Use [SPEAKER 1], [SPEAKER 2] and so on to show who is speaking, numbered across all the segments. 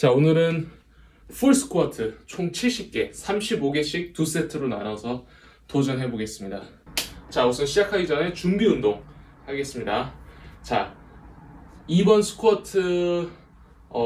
[SPEAKER 1] 자, 오늘은 풀스쿼트 총 70개, 35개씩 2세트로 나눠서 도전해 보겠습니다. 자, 우선 시작하기 전에 준비 운동 하겠습니다. 자, 이번 스쿼트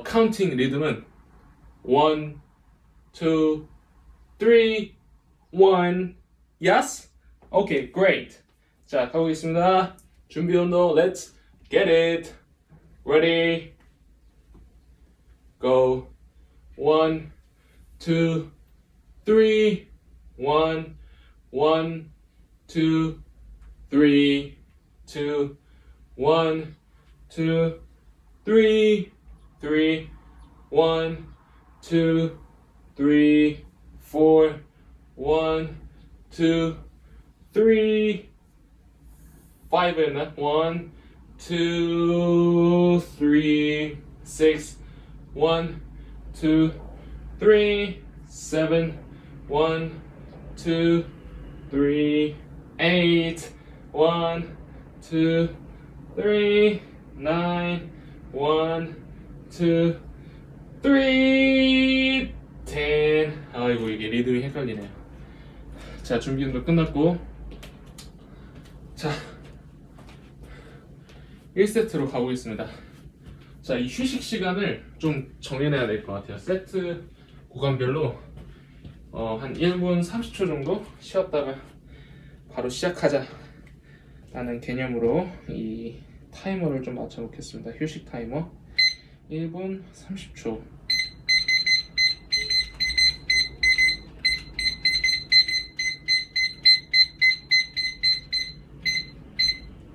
[SPEAKER 1] 카운팅 리듬은 1, 2, 3, 1. Yes? Okay, great. 자, 가보겠습니다. 준비 운동, let's get it. Ready? Go. 1, 2, 3, 1, 1, 2, 3, 2, 1, 2, 3, 3, 1, 2, 3, 4, 1, 2, 3, 5 and 1, 2, 3, 6, 1, 2, 3, 7, 1, 2, 3, 8, 1, 2, 3, 9, 1, 2, 3, 10. 아이고, 이게 리듬이 헷갈리네요. 자, 준비 운동 끝났고, 자, 1세트로 가보겠습니다. 자, 이 휴식 시간을 좀 정해내야 될 것 같아요. 세트 구간별로 한 1분 30초 정도 쉬었다가 바로 시작하자 라는 개념으로 이 타이머를 좀 맞춰 놓겠습니다. 휴식 타이머 1분 30초.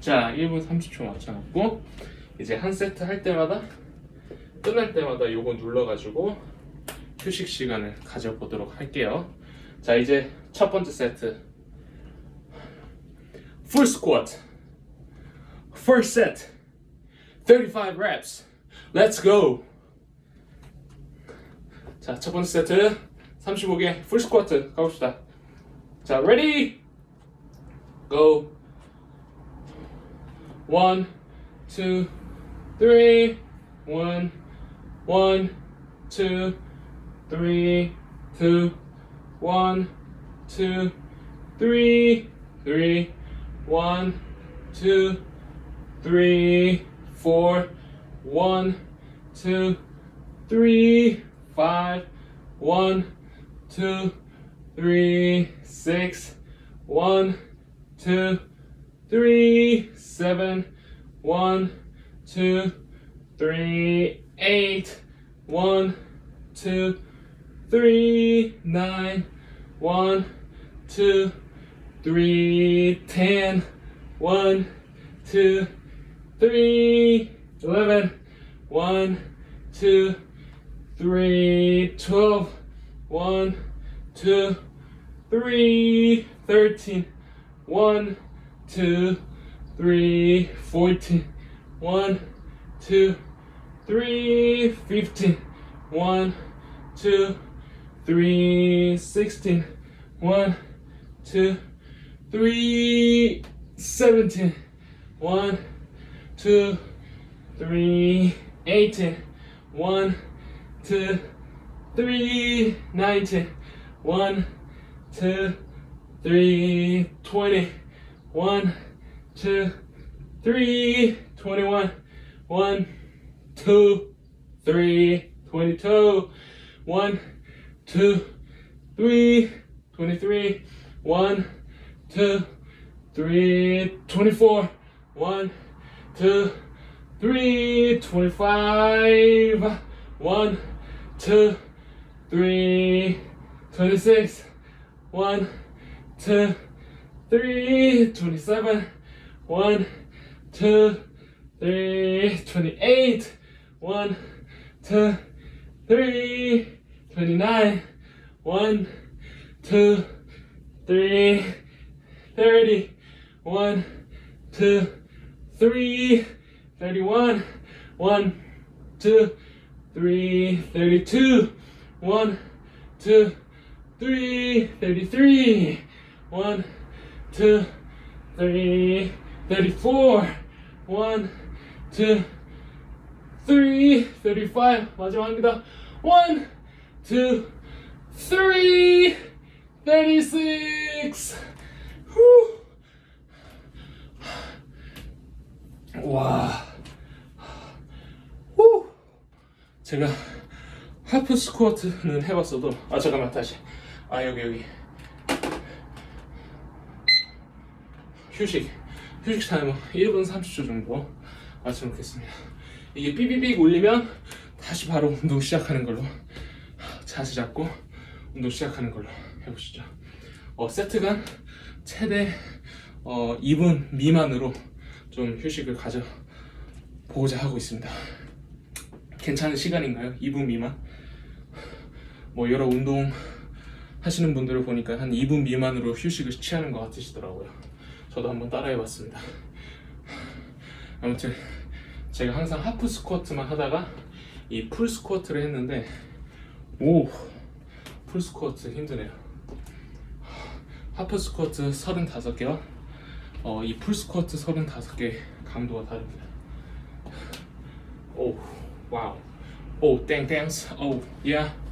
[SPEAKER 1] 자, 1분 30초 맞춰놓고 이제 한 세트 할 때마다 끝날 때마다 요거 눌러가지고 휴식 시간을 가져보도록 할게요. 자, 이제 첫 번째 세트 풀스쿼트 First set 35 reps Let's go. 자, 첫 번째 세트 35개 풀스쿼트 가봅시다. 자, ready? Go. 1, 2, 3, 1, 1, 2, 3, 2, 1, 2, 3, 3, 1, 2, 3, 4, 1, 2, 3, 5, 1, 2, 3, 6, 1, 2, 3, 7, 1, 2, 3, 8, 1, 2, 3, 9, 1, 2, 3, 10, 1, 2, 3, 11, 1, 2, 3, 12, 1, 2, 3, 13, 1, 2, 3, 14, 1, 2, 3, 15, 1, 2, 3, 16, 1, 2, 3, 17, 1, 2, 3, 18, 1, 2, 3, 19, 1, 2, 3, 20, 1, 2, 3, 21, 1, 2, 3, 22, 1, 2, 3, 23, 1, 2, 3, 24, 1, 2, 3, 25, 1, 2, 3, 26, 1, 2, 3, 27, 1, 2, 3, 28, 1, 2, 3, 29, 1, 2, 3, 30, 1, 2, 3, 31, 1, 2, 3, 32, 1, 2, 3, 33, 1, 2, 3, 34, 1, 2, 35 마지막입니다. 1, 2, 3, 36. 후. 와. 후. 제가 하프 스쿼트는 해봤어도 잠깐만 다시 여기 휴식 타임은 1분 30초 정도 맞춰놓겠습니다. 이게 삐삐삐 울리면 다시 바로 운동 시작하는 걸로, 자세 잡고 운동 시작하는 걸로 해보시죠. 세트간 최대 2분 미만으로 좀 휴식을 가져보고자 하고 있습니다. 괜찮은 시간인가요? 2분 미만? 여러 운동 하시는 분들을 보니까 한 2분 미만으로 휴식을 취하는 것 같으시더라고요. 저도 한번 따라해봤습니다. 아무튼 제가 항상 하프 스쿼트만 하다가 이 풀 스쿼트를 했는데 풀 스쿼트 힘드네요. 하프 스쿼트 35개와 이 풀 스쿼트 35개 강도가 다릅니다. 와우. 땡땡스. 야.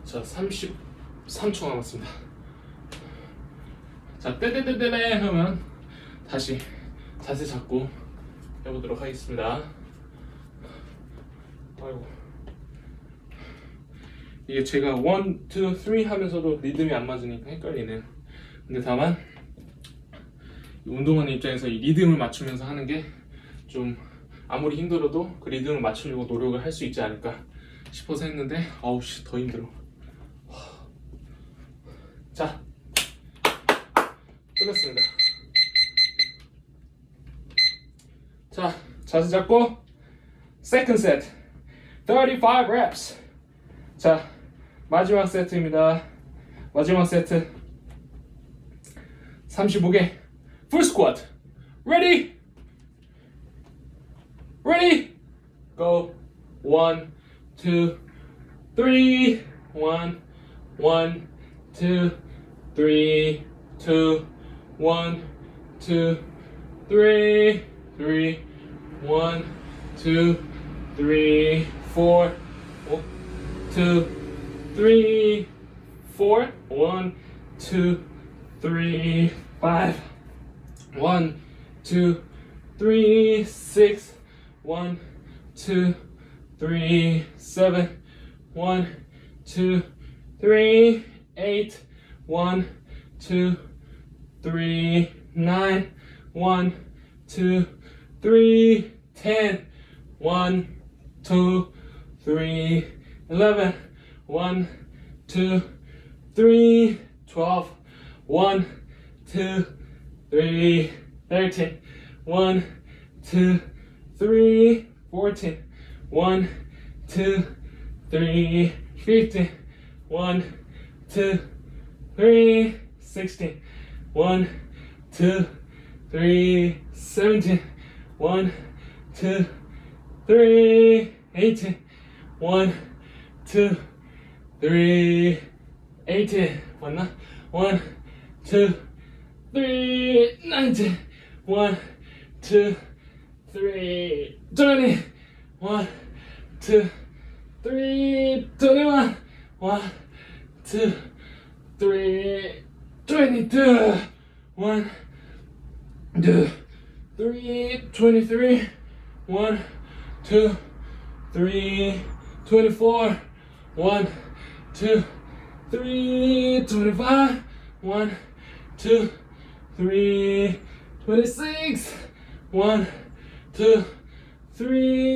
[SPEAKER 1] 자, 33초 남았습니다. 자, 떼떼떼떼떼 하면 다시 자세 잡고 해보도록 하겠습니다. 아이고. 이게 제가 1, 2, 3 하면서도 리듬이 안 맞으니까 헷갈리네요. 근데 다만 운동하는 입장에서 이 리듬을 맞추면서 하는 게 좀 아무리 힘들어도 그 리듬을 맞추려고 노력을 할 수 있지 않을까 싶어서 했는데 더 힘들어. 자, 끝났습니다. 자, 자세 잡고 second set 35 reps. 자, 마지막 세트입니다. 마지막 세트 35개 풀 스쿼트. Ready? Go. 1, 2, 3. 1, 1, 2, 3, 2, 1, 2, 3, 3, 1, 2, 3, 4, 2, 3, 4, 1, 2, 3, 5, 1, 2, 3, 6, 1, 2, 3, 7, 1, 2, 3, 8, 1, 2, 3, 9, 1, 2, 3, 10, 1, 2, 3, 11, 1, 2, 3, 12, 1, 2, 3, 13, 1, 2, 3, 14, 1, 2, 3, 15, 1, 2, 3, 16, 1, 2, 3, 17, 1, 2, 3, 18, 1, 2, 3, 18 맞나? 1, 2, 3, 19, 1, 2, 3, 20, 1, 2, 3, 21, 1, 2, 3, 22, 1, 2, 3, 23, 1, 2, 3, 24, 1, 2, 3, 25, 1, 2, 3, 26, 1, 2, 3,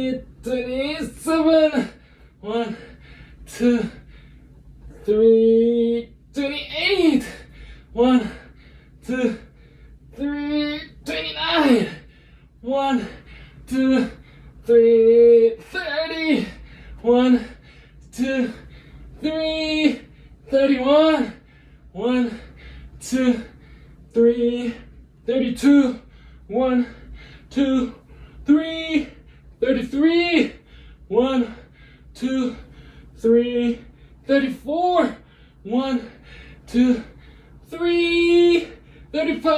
[SPEAKER 1] 27, 1, 2, 3, 28, 1, 2, 3, 29, 1, 2, 3, 30, 1, 2, 3, 31, 1, 2, 3, 32, 1, 2, 3, 33, 1, 2, 3, 34, 1, 2, 3, 35,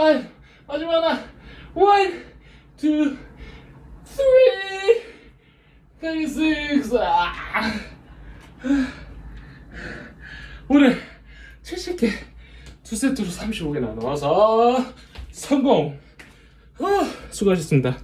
[SPEAKER 1] 마지막 하나, 1, 2, 3, 36. 오늘 70개 2세트로 35개 나눠서 성공. 수고하셨습니다.